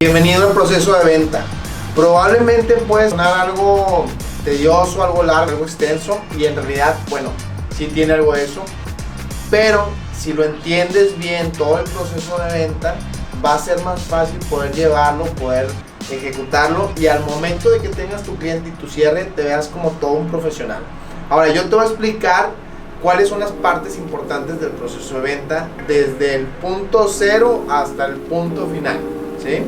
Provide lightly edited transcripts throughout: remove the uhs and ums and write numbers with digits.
Bienvenido al proceso de venta. Probablemente puede sonar algo tedioso, algo largo, algo extenso, y en realidad, bueno, sí tiene algo de eso, pero si lo entiendes bien todo el proceso de venta, va a ser más fácil poder llevarlo, poder ejecutarlo, y al momento de que tengas tu cliente y tu cierre, te veas como todo un profesional. Ahora yo te voy a explicar cuáles son las partes importantes del proceso de venta desde el punto cero hasta el punto final, ¿sí?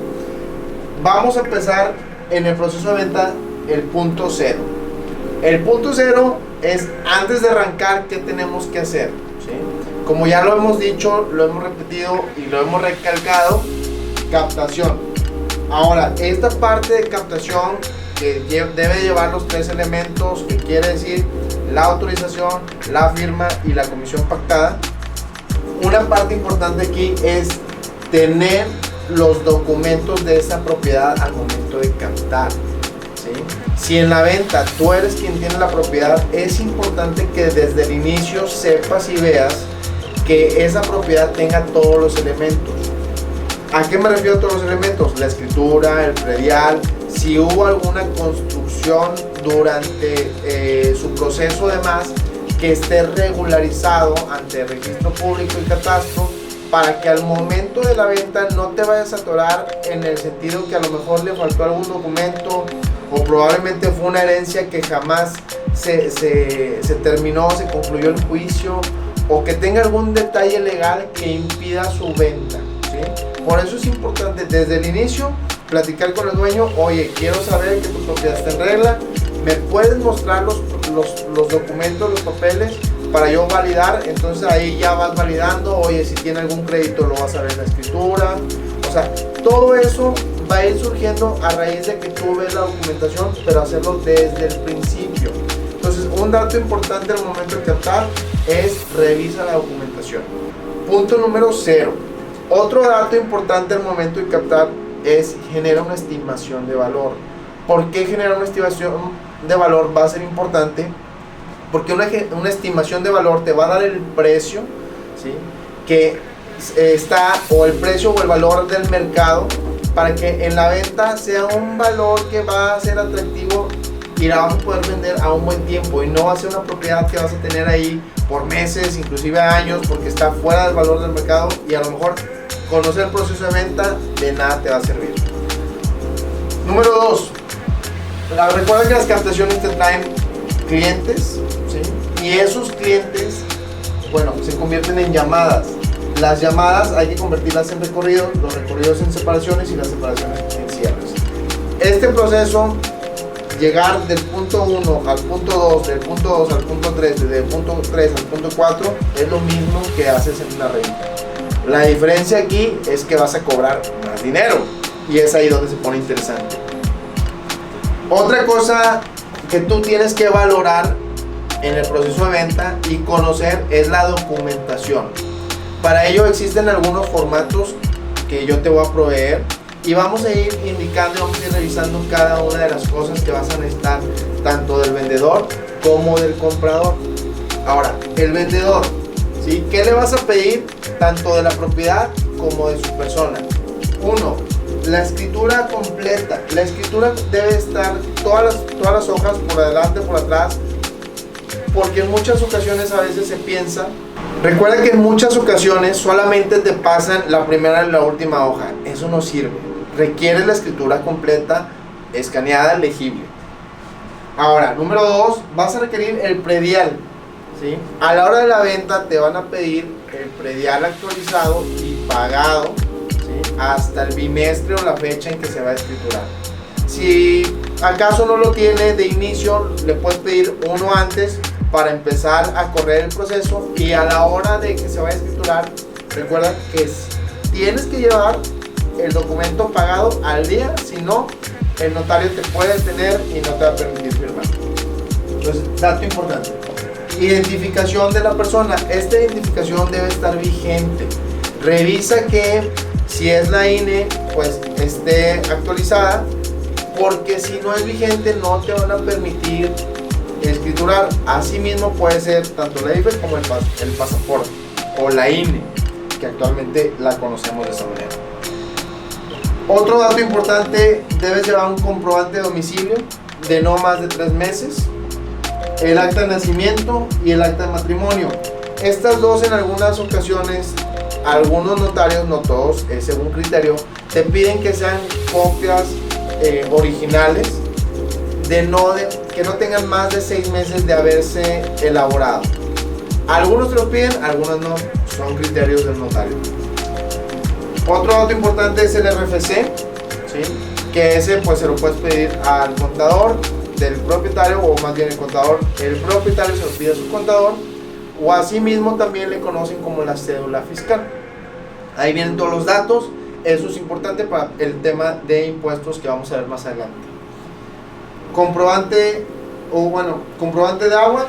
Vamos a empezar en el proceso de venta, el punto cero. El punto cero es antes de arrancar, ¿qué tenemos que hacer? ¿Sí? Como ya lo hemos dicho, lo hemos repetido y lo hemos recalcado, captación. Ahora, esta parte de captación que debe llevar los tres elementos, que quiere decir la autorización, la firma y la comisión pactada. Una parte importante aquí es tener los documentos de esa propiedad al momento de captar, ¿sí? Si en la venta tú eres quien tiene la propiedad, es importante que desde el inicio sepas y veas que esa propiedad tenga todos los elementos. ¿A qué me refiero a todos los elementos? La escritura, el predial, si hubo alguna construcción durante su proceso de más, que esté regularizado ante el registro público y catastro, para que al momento de la venta no te vayas a atorar en el sentido que a lo mejor le faltó algún documento o probablemente fue una herencia que jamás se terminó, se concluyó el juicio, o que tenga algún detalle legal que impida su venta, ¿sí? Por eso es importante desde el inicio platicar con el dueño. Oye, quiero saber que tu propiedad está en regla, ¿me puedes mostrar los documentos, los papeles para yo validar? Entonces ahí ya vas validando. Oye, si tiene algún crédito lo vas a ver en la escritura. O sea, todo eso va a ir surgiendo a raíz de que tú ves la documentación, pero hacerlo desde el principio. Entonces, un dato importante al momento de captar es revisa la documentación. Punto número 0. Otro dato importante al momento de captar es genera una estimación de valor. ¿Por qué generar una estimación de valor va a ser importante? Porque una estimación de valor te va a dar el precio, ¿sí?, que está, o el precio o el valor del mercado, para que en la venta sea un valor que va a ser atractivo y la vas a poder vender a un buen tiempo, y no va a ser una propiedad que vas a tener ahí por meses, inclusive años, porque está fuera del valor del mercado, y a lo mejor conocer el proceso de venta de nada te va a servir. Número 2. Recuerda que las captaciones te traen clientes, ¿sí? Y esos clientes, bueno, se convierten en llamadas. Las llamadas hay que convertirlas en recorridos, los recorridos en separaciones y las separaciones en cierres. Este proceso, llegar del punto 1 al punto 2, del punto 2 al punto 3, del punto 3 al punto 4, es lo mismo que haces en una renta. La diferencia aquí es que vas a cobrar más dinero, y es ahí donde se pone interesante. Otra cosa que tú tienes que valorar en el proceso de venta y conocer es la documentación. Para ello existen algunos formatos que yo te voy a proveer, y vamos a ir indicando, vamos a ir revisando cada una de las cosas que vas a necesitar, tanto del vendedor como del comprador. Ahora, el vendedor, ¿sí?, ¿qué le vas a pedir tanto de la propiedad como de su persona? 1. La escritura completa. La escritura debe estar todas las hojas, por adelante, por atrás, porque en muchas ocasiones a veces se piensa, recuerda que en muchas ocasiones solamente te pasan la primera y la última hoja. Eso no sirve. Requiere la escritura completa, escaneada, legible. Ahora, número 2, vas a requerir el predial, ¿sí? A la hora de la venta te van a pedir el predial actualizado y pagado, ¿sí?, hasta el bimestre o la fecha en que se va a escriturar. Si acaso no lo tiene de inicio, le puedes pedir uno antes para empezar a correr el proceso, y a la hora de que se vaya a escriturar, recuerda que tienes que llevar el documento pagado al día, si no, el notario te puede detener y no te va a permitir firmar. Entonces, dato importante, identificación de la persona. Esta identificación debe estar vigente. Revisa que si es la INE, pues esté actualizada, porque si no es vigente no te van a permitir escriturar. Asimismo puede ser tanto la IFE como el pasaporte o la INE, que actualmente la conocemos de esa manera. Otro dato importante, debes llevar un comprobante de domicilio de no más de 3 meses, el acta de nacimiento y el acta de matrimonio. Estas dos, en algunas ocasiones, algunos notarios, no todos, es según criterio, te piden que sean copias originales, que no tengan más de 6 meses de haberse elaborado. Algunos te lo piden, algunos no, son criterios del notario. Otro dato importante es el RFC, ¿sí? Que ese pues se lo puedes pedir al contador del propietario, o más bien el propietario se lo pide a su contador, o así mismo también le conocen como la cédula fiscal. Ahí vienen todos los datos. Eso es importante para el tema de impuestos que vamos a ver más adelante. Comprobante de agua,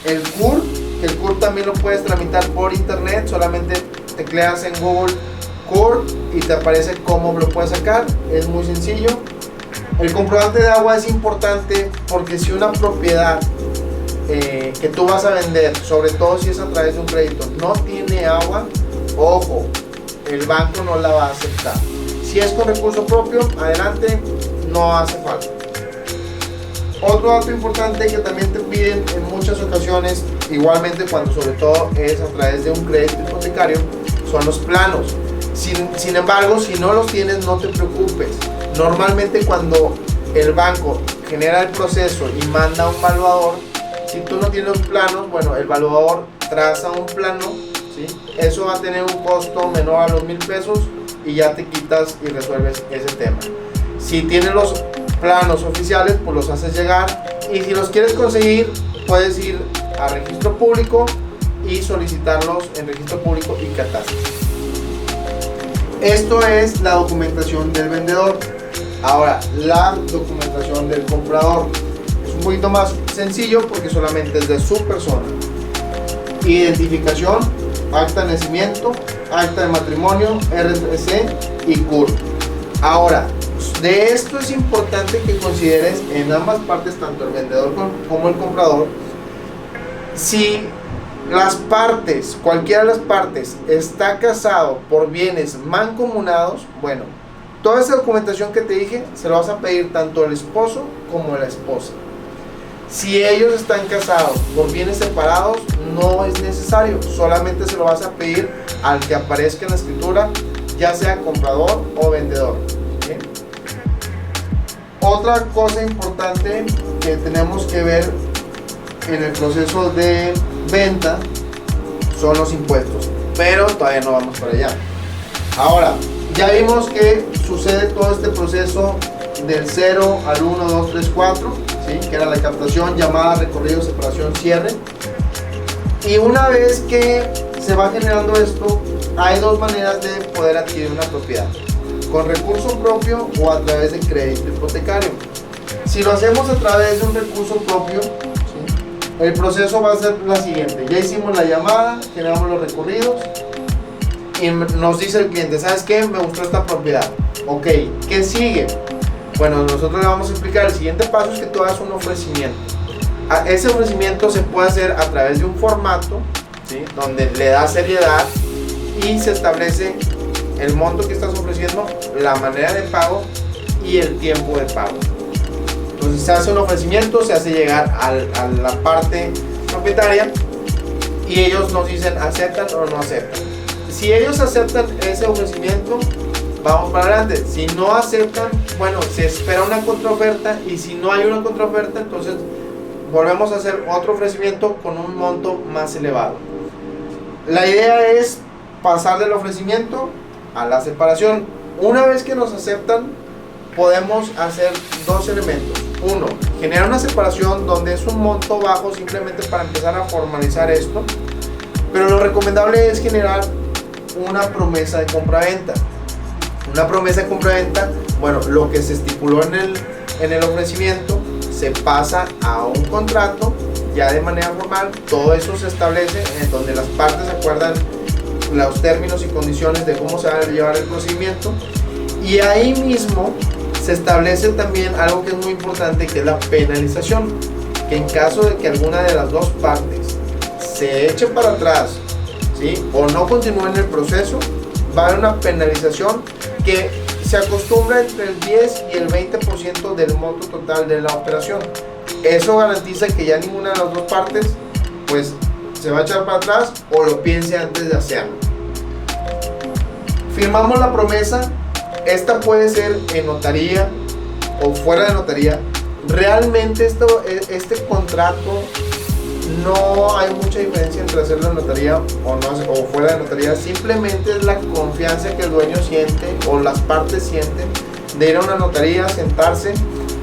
el CUR, que el CUR también lo puedes tramitar por internet, solamente tecleas en Google CUR y te aparece cómo lo puedes sacar, es muy sencillo. El comprobante de agua es importante porque si una propiedad que tú vas a vender, sobre todo si es a través de un crédito, no tiene agua, ojo, el banco no la va a aceptar. Si es con recurso propio, adelante, no hace falta. Otro dato importante que también te piden en muchas ocasiones, igualmente cuando sobre todo es a través de un crédito hipotecario, son los planos. Sin embargo, si no los tienes, no te preocupes. Normalmente cuando el banco genera el proceso y manda un valuador, si tú no tienes los planos, bueno, el valuador traza un plano, ¿sí? Eso va a tener un costo menor a los 1,000 pesos y ya te quitas y resuelves ese tema. Si tienes los planos oficiales, pues los haces llegar, y si los quieres conseguir, puedes ir a registro público y solicitarlos en registro público y catastro. Esto es la documentación del vendedor. Ahora, la documentación del comprador es un poquito más sencillo porque solamente es de su persona: identificación, acta de nacimiento, acta de matrimonio, RFC y CUR. Ahora, de esto es importante que consideres en ambas partes, tanto el vendedor como el comprador, si las partes, cualquiera de las partes, está casado por bienes mancomunados, bueno, toda esa documentación que te dije se lo vas a pedir tanto al esposo como a la esposa. Si ellos están casados por bienes separados, no es necesario, solamente se lo vas a pedir al que aparezca en la escritura, ya sea comprador o vendedor. ¿Bien? Otra cosa importante que tenemos que ver en el proceso de venta son los impuestos, pero todavía no vamos para allá. Ahora, ya vimos que sucede todo este proceso del 0 al 1, 2, 3, 4, ¿sí? Que era la captación, llamada, recorrido, separación, cierre. Y una vez que se va generando esto, hay dos maneras de poder adquirir una propiedad: con recurso propio o a través de crédito hipotecario. Si lo hacemos a través de un recurso propio, ¿sí? El proceso va a ser la siguiente: ya hicimos la llamada, generamos los recorridos y nos dice el cliente, ¿sabes qué? Me gustó esta propiedad. Ok, ¿qué sigue? Bueno, nosotros le vamos a explicar. El siguiente paso es que tú hagas un ofrecimiento. Ese ofrecimiento se puede hacer a través de un formato, ¿sí? Donde le da seriedad y se establece el monto que estás ofreciendo, la manera de pago y el tiempo de pago. Entonces se hace un ofrecimiento, se hace llegar a la parte propietaria y ellos nos dicen aceptan o no aceptan. Si ellos aceptan ese ofrecimiento, vamos para adelante. Si no aceptan, bueno, se espera una contraoferta, y si no hay una contraoferta, entonces volvemos a hacer otro ofrecimiento con un monto más elevado. La idea es pasar del ofrecimiento a la separación. Una vez que nos aceptan, podemos hacer dos elementos. Uno, generar una separación donde es un monto bajo, simplemente para empezar a formalizar esto, pero lo recomendable es generar una promesa de compraventa. Una promesa de compraventa, bueno, lo que se estipuló en el ofrecimiento se pasa a un contrato ya de manera formal. Todo eso se establece en donde las partes acuerdan los términos y condiciones de cómo se va a llevar el procedimiento, y ahí mismo se establece también algo que es muy importante, que es la penalización, que en caso de que alguna de las dos partes se eche para atrás, ¿sí? O no continúe en el proceso, va a haber una penalización que se acostumbra entre el 10 y el 20% del monto total de la operación. Eso garantiza que ya ninguna de las dos partes pues se va a echar para atrás o lo piense antes de hacerlo. Firmamos la promesa. Esta puede ser en notaría o fuera de notaría. Realmente este contrato no hay mucha diferencia entre hacerlo en notaría o fuera de notaría. Simplemente es la confianza que el dueño siente o las partes sienten de ir a una notaría, sentarse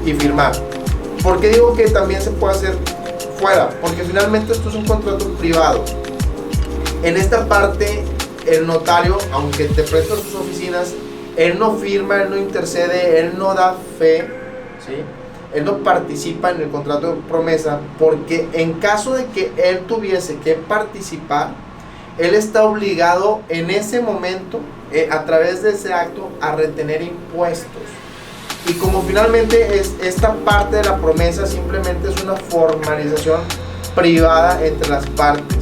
y firmar. ¿Por qué digo que también se puede hacer fuera? Porque finalmente esto es un contrato privado. En esta parte el notario, aunque te presta sus oficinas, él no firma, él no intercede, él no da fe, ¿sí? Él no participa en el contrato de promesa, porque en caso de que él tuviese que participar, él está obligado en ese momento, a través de ese acto, a retener impuestos. Y como finalmente esta parte de la promesa simplemente es una formalización privada entre las partes,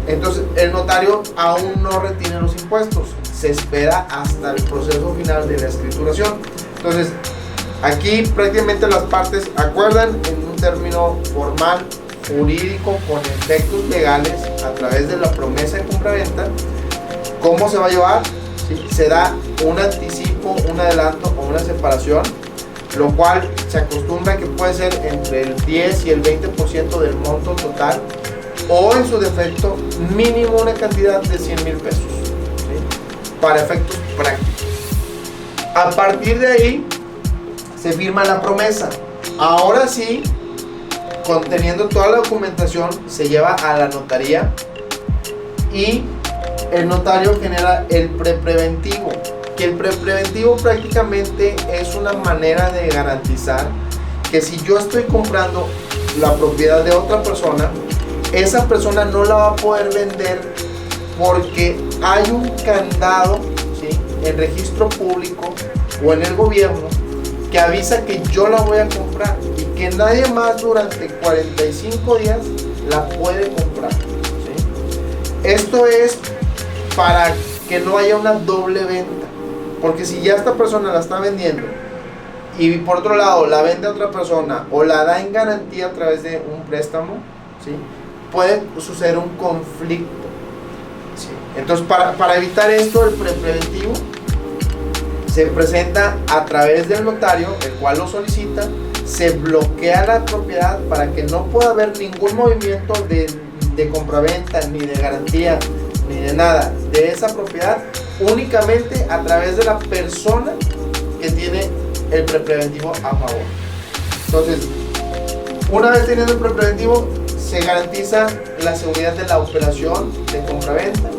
entonces el notario aún no retiene los impuestos, se espera hasta el proceso final de la escrituración. Entonces aquí prácticamente las partes acuerdan en un término formal, jurídico, con efectos legales, a través de la promesa de compraventa, cómo se va a llevar. ¿Sí? Se da un anticipo, un adelanto o una separación, lo cual se acostumbra que puede ser entre el 10 y el 20% del monto total, o en su defecto mínimo una cantidad de 100,000 pesos, ¿sí? Para efectos prácticos. A partir de ahí se firma la promesa. Ahora sí, conteniendo toda la documentación, se lleva a la notaría y el notario genera el prepreventivo, que el prepreventivo prácticamente es una manera de garantizar que si yo estoy comprando la propiedad de otra persona, esa persona no la va a poder vender porque hay un candado, ¿sí?, en registro público o en el gobierno que avisa que yo la voy a comprar y que nadie más durante 45 días la puede comprar, ¿sí? Esto es para que no haya una doble venta, porque si ya esta persona la está vendiendo y por otro lado la vende a otra persona o la da en garantía a través de un préstamo, ¿sí?, puede suceder un conflicto, ¿sí? Entonces para evitar esto, el preventivo se presenta a través del notario, el cual lo solicita, se bloquea la propiedad para que no pueda haber ningún movimiento de compraventa, ni de garantía, ni de nada de esa propiedad, únicamente a través de la persona que tiene el preventivo a favor. Entonces, una vez teniendo el preventivo, se garantiza la seguridad de la operación de compraventa,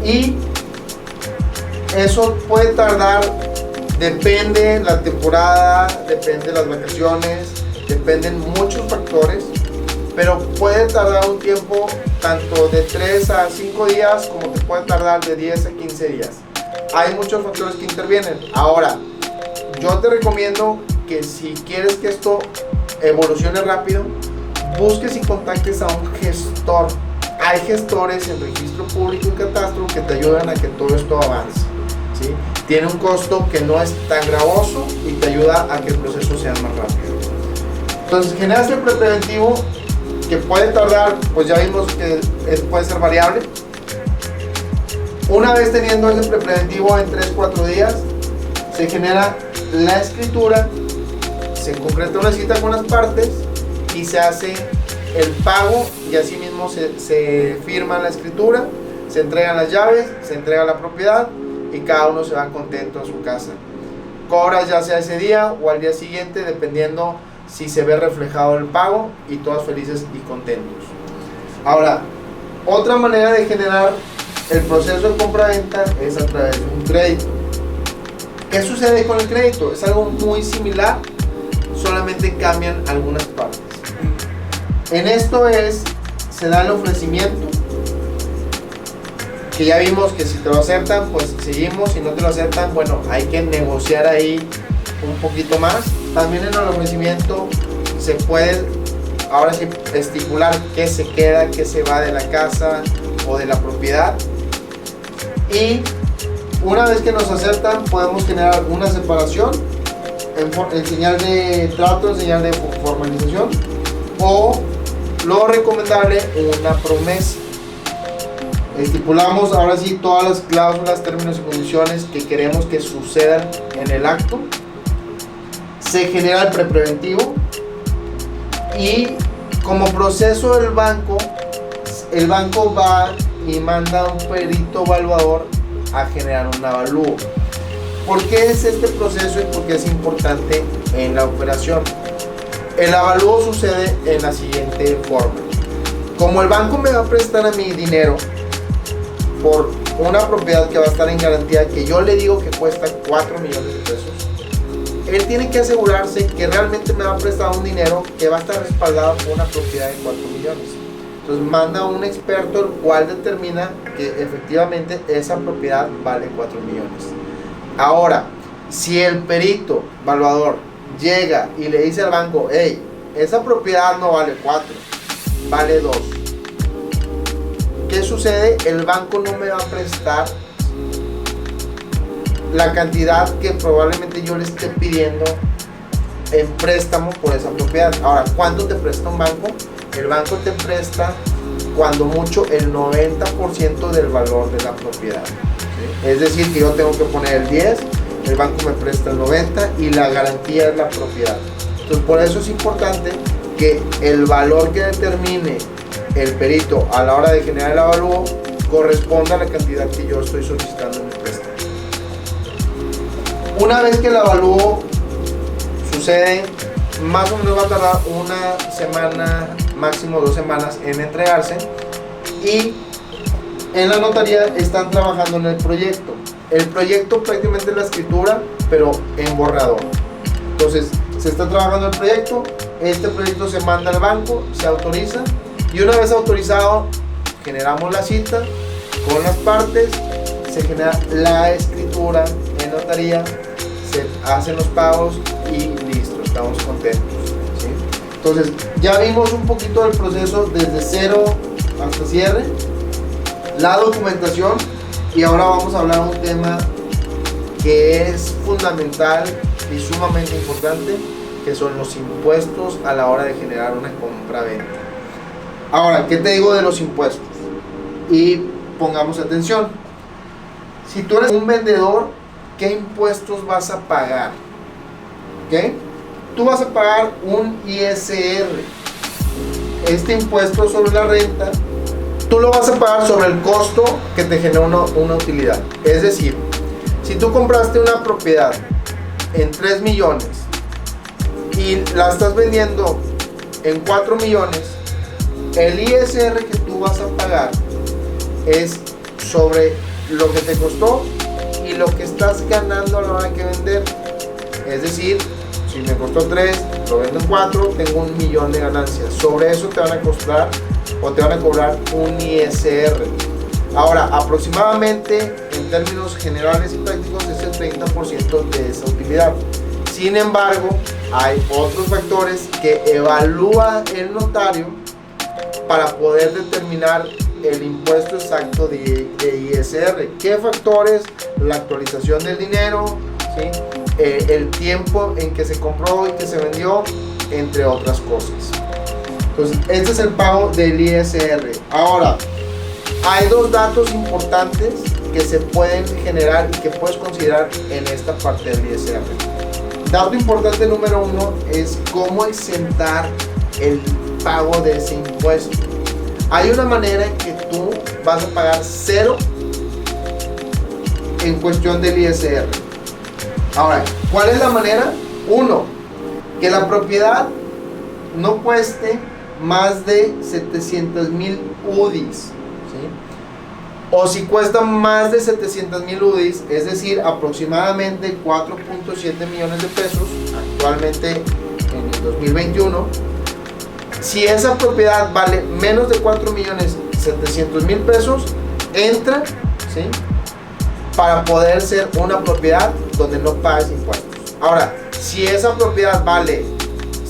y eso puede tardar, depende la temporada, depende las vacaciones, dependen muchos factores, pero puede tardar un tiempo tanto de 3 a 5 días como que puede tardar de 10 a 15 días. Hay muchos factores que intervienen. Ahora, yo te recomiendo que si quieres que esto evolucione rápido, busques y contactes a un gestor. Hay gestores en registro público y catastro que te ayudan a que todo esto avance, ¿sí? Tiene un costo que no es tan gravoso y te ayuda a que el proceso sea más rápido. Entonces generas el preventivo, que puede tardar, pues ya vimos que puede ser variable. Una vez teniendo ese preventivo en 3-4 días, se genera la escritura, se concreta una cita con las partes y se hace el pago, y así mismo se firma la escritura, se entregan las llaves, se entrega la propiedad y cada uno se va contento a su casa. Cobras ya sea ese día o al día siguiente, dependiendo si se ve reflejado el pago, y todos felices y contentos. Ahora, otra manera de generar el proceso de compra-venta es a través de un crédito. ¿Qué sucede con el crédito? Es algo muy similar, solamente cambian algunas partes. En esto se da el ofrecimiento, que ya vimos que si te lo aceptan, pues seguimos; si no te lo aceptan, bueno, hay que negociar ahí un poquito más. También en el ofrecimiento se puede ahora sí estipular qué se queda, qué se va de la casa o de la propiedad. Y Una vez que nos aceptan, podemos generar una separación en señal de trato, en señal de formalización, o lo recomendable, una promesa. Estipulamos ahora sí todas las cláusulas, términos y condiciones que queremos que sucedan en el acto. Se genera el prepreventivo y como proceso del banco, el banco va y manda a un perito evaluador a generar un avalúo. ¿Por qué es este proceso y por qué es importante en la operación? El avalúo sucede en la siguiente forma. Como el banco me va a prestar a mi dinero por una propiedad que va a estar en garantía, que yo le digo que cuesta 4 millones de pesos, él tiene que asegurarse que realmente me va a prestar un dinero que va a estar respaldado por una propiedad de 4 millones. Entonces manda a un experto, el cual determina que efectivamente esa propiedad vale 4 millones. Ahora, si el perito evaluador llega y le dice al banco, hey, esa propiedad no vale 4, vale 2. ¿Qué sucede? El banco no me va a prestar la cantidad que probablemente yo le esté pidiendo en préstamo por esa propiedad. Ahora, ¿cuánto te presta un banco? El banco te presta cuando mucho el 90% del valor de la propiedad. ¿Sí? Es decir, que yo tengo que poner el 10, el banco me presta el 90 y la garantía es la propiedad. Entonces, por eso es importante que el valor que determine el perito a la hora de generar el avalúo corresponda a la cantidad que yo estoy solicitando en el préstamo. Una vez que el avalúo sucede, más o menos va a tardar una semana, máximo 2 semanas en entregarse, y en la notaría están trabajando en el proyecto. El proyecto prácticamente es la escritura, pero en borrador. Entonces se está trabajando el proyecto, este proyecto se manda al banco, se autoriza, y una vez autorizado generamos la cita con las partes, se genera la escritura en notaría, se hacen los pagos y listo, estamos contentos, ¿sí? Entonces ya vimos un poquito del proceso desde cero hasta cierre, la documentación, y ahora vamos a hablar de un tema que es fundamental y sumamente importante, que son los impuestos a la hora de generar una compra-venta. Ahora, ¿qué te digo de los impuestos? Y pongamos atención. Si tú eres un vendedor, ¿qué impuestos vas a pagar? ¿Ok? Tú vas a pagar un ISR. Este impuesto sobre la renta, tú lo vas a pagar sobre el costo que te genera una utilidad. Es decir, si tú compraste una propiedad en 3 millones y la estás vendiendo en 4 millones, el ISR que tú vas a pagar es sobre lo que te costó y lo que estás ganando a la hora de vender. Es decir, si me costó 3, lo vendo en 4, tengo 1 millón de ganancias. Sobre eso te van a costar o te van a cobrar un ISR. Ahora, aproximadamente en términos generales y prácticos es el 30% de esa utilidad. Sin embargo, hay otros factores que evalúa el notario para poder determinar el impuesto exacto de ISR. ¿Qué factores? La actualización del dinero, ¿sí? El tiempo en que se compró y que se vendió, entre otras cosas. Entonces, este es el pago del ISR. Ahora, hay 2 datos importantes que se pueden generar y que puedes considerar en esta parte del ISR. Dato importante número 1 es cómo exentar el pago de ese impuesto. Hay una manera en que tú vas a pagar 0 en cuestión del ISR. Ahora, ¿cuál es la manera? 1, que la propiedad no cueste más de 700,000 UDIs, ¿sí? O si cuesta más de 700,000 UDIs, es decir, aproximadamente 4.7 millones de pesos, actualmente en el 2021, si esa propiedad vale menos de 4.700.000 pesos, entra, ¿sí?, para poder ser una propiedad donde no pagues impuestos. Ahora, si esa propiedad vale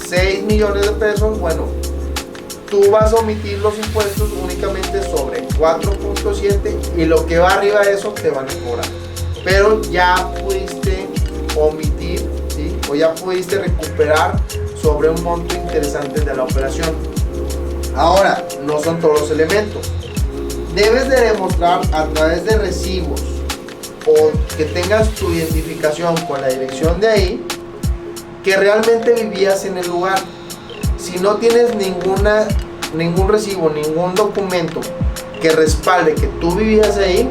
6 millones de pesos, bueno, tú vas a omitir los impuestos únicamente sobre 4.7 y lo que va arriba de eso te van a cobrar. pero ya pudiste omitir, ¿sí? O ya pudiste recuperar sobre un monto interesante de la operación. Ahora, no son todos los elementos. Debes de demostrar a través de recibos o que tengas tu identificación con la dirección de ahí que realmente vivías en el lugar. Si no tienes ningún recibo, ningún documento que respalde que tú vivías ahí,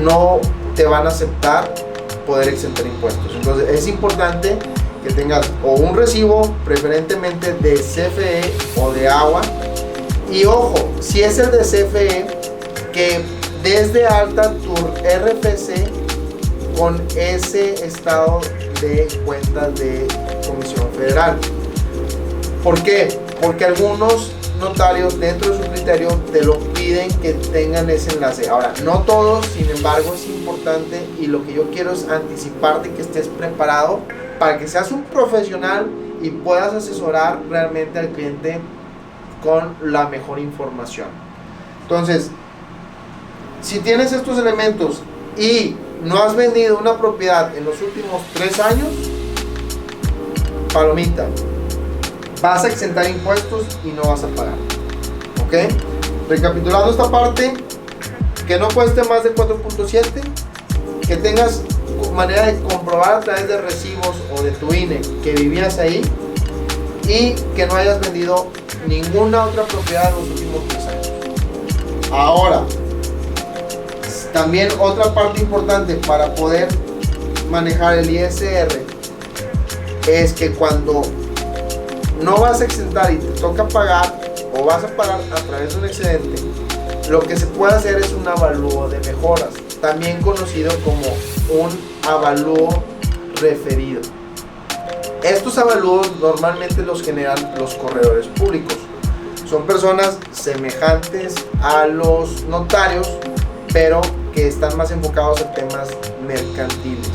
no te van a aceptar poder exentar impuestos. Entonces es importante que tengas o un recibo preferentemente de CFE o de agua, y ojo, si es el de CFE, que desde alta tu RFC con ese estado de cuentas de Comisión Federal. ¿Por qué? Porque algunos notarios dentro de su criterio te lo piden que tengan ese enlace. Ahora, no todos, sin embargo, es importante, y lo que yo quiero es anticiparte que estés preparado para que seas un profesional y puedas asesorar realmente al cliente con la mejor información. Entonces, si tienes estos elementos y no has vendido una propiedad en los últimos 3 años, palomita, vas a exentar impuestos y no vas a pagar. ¿Ok? Recapitulando esta parte, que no cueste más de 4.7, que tengas manera de comprobar a través de recibos o de tu INE que vivías ahí, y que no hayas vendido ninguna otra propiedad en los últimos 3 años. Ahora, también otra parte importante para poder manejar el ISR es que cuando no vas a exentar y te toca pagar o vas a pagar a través de un excedente, lo que se puede hacer es un avalúo de mejoras, también conocido como un avalúo referido. Estos avalúos normalmente los generan los corredores públicos. Son personas semejantes a los notarios, pero que están más enfocados en temas mercantiles.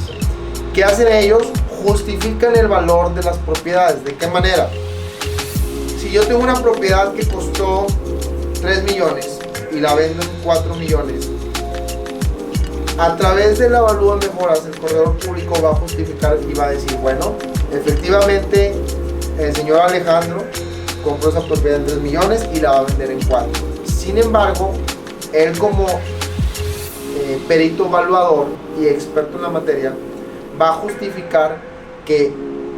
¿Qué hacen ellos? Justifican el valor de las propiedades. ¿De qué manera? Si yo tengo una propiedad que costó 3 millones y la vendo en 4 millones, a través del avalúo de mejoras, el corredor público va a justificar y va a decir, bueno, efectivamente el señor Alejandro compró esa propiedad en 3 millones y la va a vender en 4. Sin embargo, él como perito evaluador y experto en la materia va a justificar que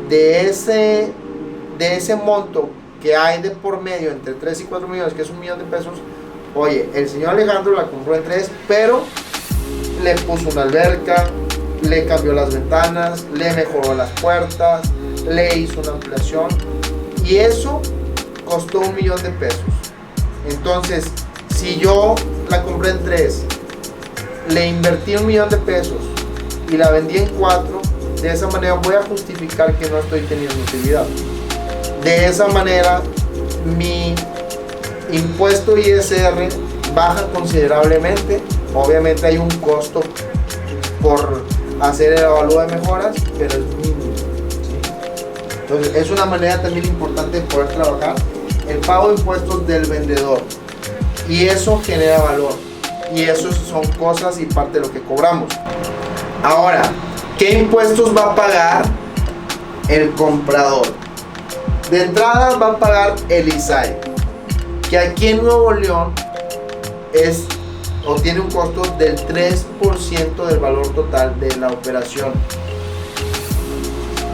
de ese monto que hay de por medio entre 3 y 4 millones, que es 1 millón de pesos, oye, el señor Alejandro la compró en 3, pero le puso una alberca, le cambió las ventanas, le mejoró las puertas, le hizo una ampliación, y eso costó 1 millón de pesos. Entonces, si yo la compré en 3, le invertí 1 millón de pesos y la vendí en 4, de esa manera voy a justificar que no estoy teniendo utilidad. De esa manera mi impuesto ISR baja considerablemente. Obviamente hay un costo por hacer el avalúo de mejoras, pero es mínimo, ¿sí? Entonces es una manera también importante de poder trabajar el pago de impuestos del vendedor, y eso genera valor, y eso son cosas y parte de lo que cobramos. Ahora, ¿qué impuestos va a pagar el comprador? De entrada va a pagar el ISAE, que aquí en Nuevo León tiene un costo del 3% del valor total de la operación.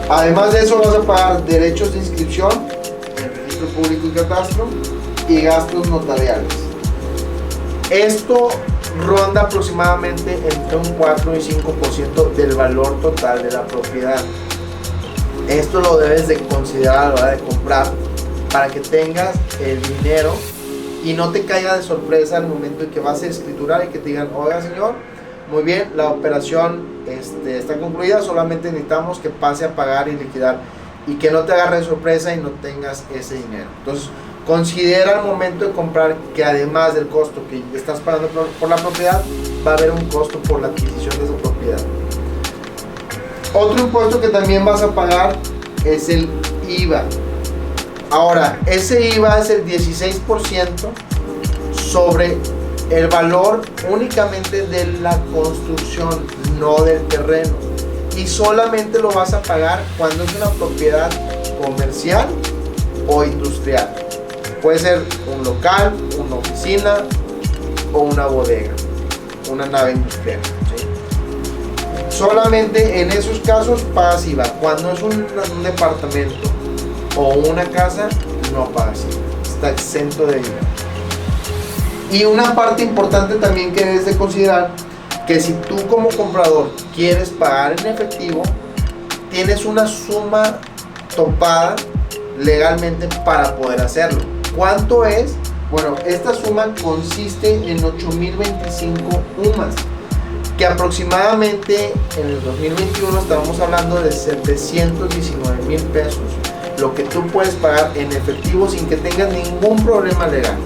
Además de eso vas a pagar derechos de inscripción en el registro público y catastro y gastos notariales. Esto ronda aproximadamente entre un 4 y 5% del valor total de la propiedad. Esto lo debes de considerar a la hora de comprar para que tengas el dinero y no te caiga de sorpresa al momento en que vas a escriturar y que te digan, oiga señor, muy bien, la operación está concluida, solamente necesitamos que pase a pagar y liquidar, y que no te agarre de sorpresa y no tengas ese dinero. Entonces considera al momento de comprar que además del costo que estás pagando por la propiedad, va a haber un costo por la adquisición de esa propiedad. Otro impuesto que también vas a pagar es el IVA. Ahora, ese IVA es el 16% sobre el valor únicamente de la construcción, no del terreno. Y solamente lo vas a pagar cuando es una propiedad comercial o industrial. Puede ser un local, una oficina o una bodega, una nave industrial, ¿sí? Solamente en esos casos pagas IVA. Cuando es un departamento o una casa, no pagas IVA, está exento de IVA. Y una parte importante también que debes de considerar, que si tú como comprador quieres pagar en efectivo, tienes una suma topada legalmente para poder hacerlo. ¿Cuánto es? Bueno, esta suma consiste en 8,025 UMAS, que aproximadamente en el 2021 estábamos hablando de 719,000 pesos, lo que tú puedes pagar en efectivo sin que tengas ningún problema legal.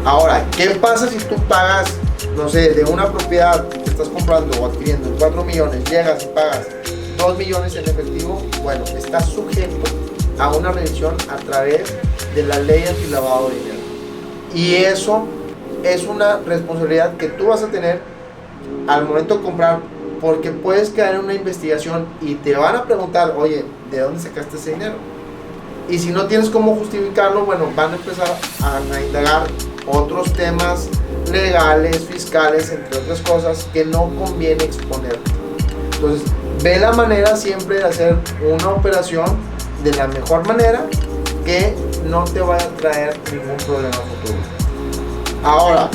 Ahora, ¿qué pasa si tú pagas, no sé, de una propiedad que estás comprando o adquiriendo en 4 millones, llegas y pagas 2 millones en efectivo? Bueno, estás sujeto a una revisión a través de la ley antilavado de dinero. Y eso es una responsabilidad que tú vas a tener al momento de comprar, porque puedes caer en una investigación y te van a preguntar, oye, ¿de dónde sacaste ese dinero? Y si no tienes cómo justificarlo, bueno, van a empezar a indagar otros temas legales, fiscales, entre otras cosas que no conviene exponer. Entonces, ve la manera siempre de hacer una operación de la mejor manera, que no te vaya a traer ningún problema futuro. Ahora,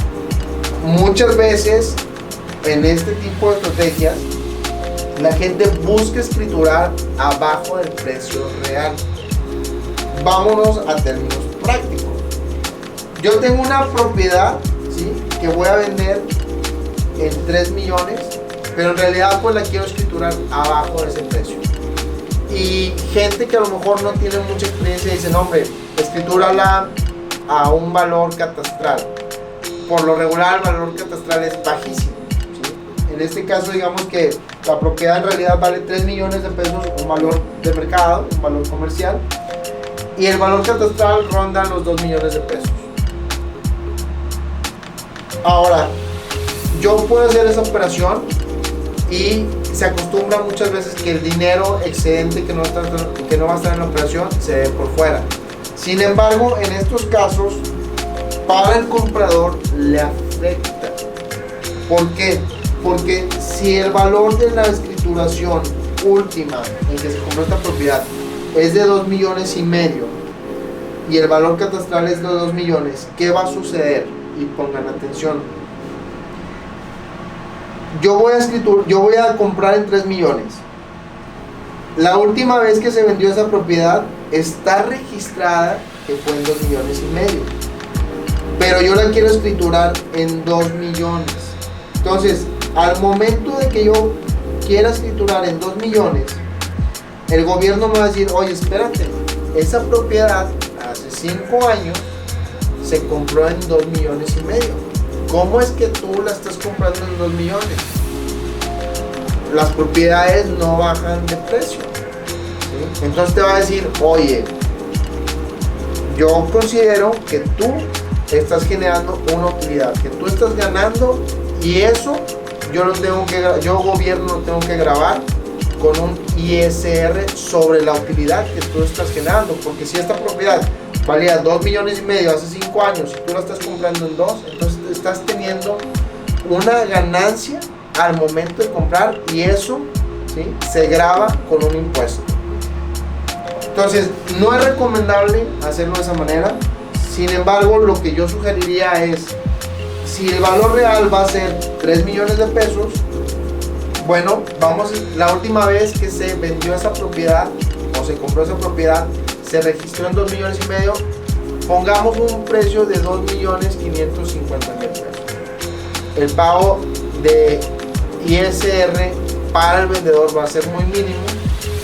muchas veces en este tipo de estrategias la gente busca escriturar abajo del precio real. Vámonos a términos prácticos. Yo tengo una propiedad, ¿sí?, que voy a vender en 3 millones, pero en realidad pues la quiero escriturar abajo de ese precio. Y gente que a lo mejor no tiene mucha experiencia dice, no, hombre, escritúrala a un valor catastral. Por lo regular el valor catastral es bajísimo, ¿sí? En este caso digamos que la propiedad en realidad vale 3 millones de pesos, un valor de mercado, un valor comercial, y el valor catastral ronda los 2 millones de pesos. Ahora, yo puedo hacer esa operación y se acostumbra muchas veces que el dinero excedente que no va a estar en la operación se dé por fuera. Sin embargo, en estos casos, para el comprador le afecta. ¿Por qué? Porque si el valor de la escrituración última en que se compró esta propiedad es de 2 millones y medio y el valor catastral es de 2 millones, ¿qué va a suceder? Y pongan atención. Yo voy a comprar en 3 millones. La última vez que se vendió esa propiedad está registrada que fue en 2 millones y medio, pero yo la quiero escriturar en 2 millones. Entonces, al momento de que yo quiera escriturar en 2 millones, el gobierno me va a decir, oye, espérate, esa propiedad hace 5 años se compró en 2 millones y medio. ¿Cómo es que tú la estás comprando en 2 millones? Las propiedades no bajan de precio, ¿sí? Entonces te va a decir, oye, yo considero que tú estás generando una utilidad, que tú estás ganando, y eso yo gobierno lo tengo que grabar con un ISR sobre la utilidad que tú estás generando. Porque si esta propiedad valía 2 millones y medio hace 5 años y tú la estás comprando en 2, entonces estás teniendo una ganancia al momento de comprar, y eso, ¿sí?, se grava con un impuesto. Entonces no es recomendable hacerlo de esa manera. Sin embargo, lo que yo sugeriría es, si el valor real va a ser 3 millones de pesos, bueno, la última vez que se vendió esa propiedad o se compró esa propiedad se registró en 2 millones y medio, pongamos un precio de 2.550.000 pesos. El pago de ISR para el vendedor va a ser muy mínimo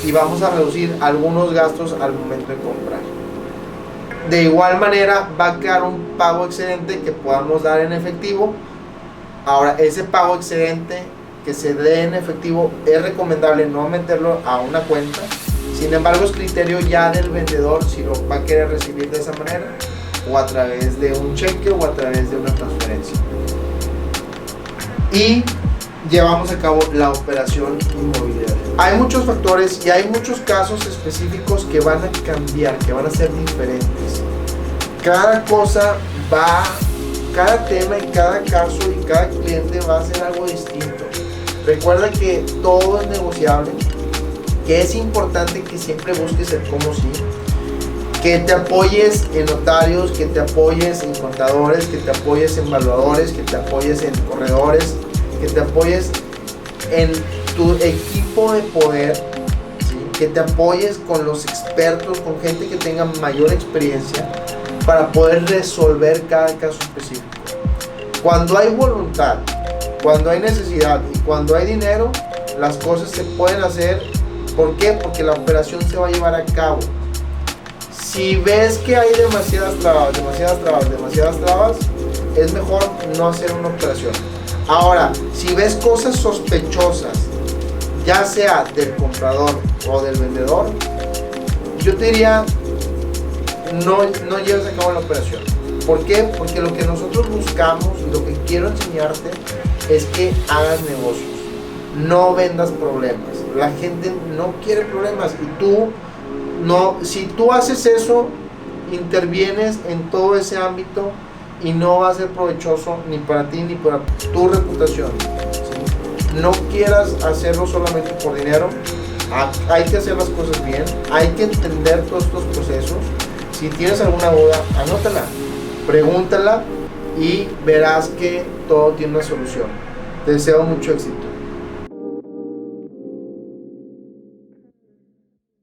y vamos a reducir algunos gastos al momento de comprar. De igual manera va a quedar un pago excedente que podamos dar en efectivo. Ahora, ese pago excedente que se dé en efectivo es recomendable no meterlo a una cuenta. Sin embargo, es criterio ya del vendedor si lo va a querer recibir de esa manera, o a través de un cheque o a través de una transferencia. y llevamos a cabo la operación inmobiliaria. Hay muchos factores y hay muchos casos específicos que van a cambiar, que van a ser diferentes. Cada cosa va, cada tema y cada caso y cada cliente va a ser algo distinto. Recuerda que todo es negociable, que es importante que siempre busques el cómo sí, que te apoyes en notarios, que te apoyes en contadores, que te apoyes en evaluadores, que te apoyes en corredores, que te apoyes en tu equipo de poder, ¿sí? Que te apoyes con los expertos, con gente que tenga mayor experiencia para poder resolver cada caso específico. Cuando hay voluntad, cuando hay necesidad y cuando hay dinero, las cosas se pueden hacer. ¿Por qué? Porque la operación se va a llevar a cabo. Si ves que hay demasiadas trabas, es mejor no hacer una operación. Ahora, si ves cosas sospechosas, ya sea del comprador o del vendedor, yo te diría, no lleves a cabo la operación. ¿Por qué? Porque lo que nosotros buscamos y lo que quiero enseñarte es que hagas negocios, no vendas problemas. La gente no quiere problemas y tú no, si tú haces eso, intervienes en todo ese ámbito y no va a ser provechoso ni para ti ni para tu reputación, ¿sí? No quieras hacerlo solamente por dinero. Hay que hacer las cosas bien, hay que entender todos estos procesos. Si tienes alguna duda, anótala, pregúntala y verás que todo tiene una solución. Te deseo mucho éxito.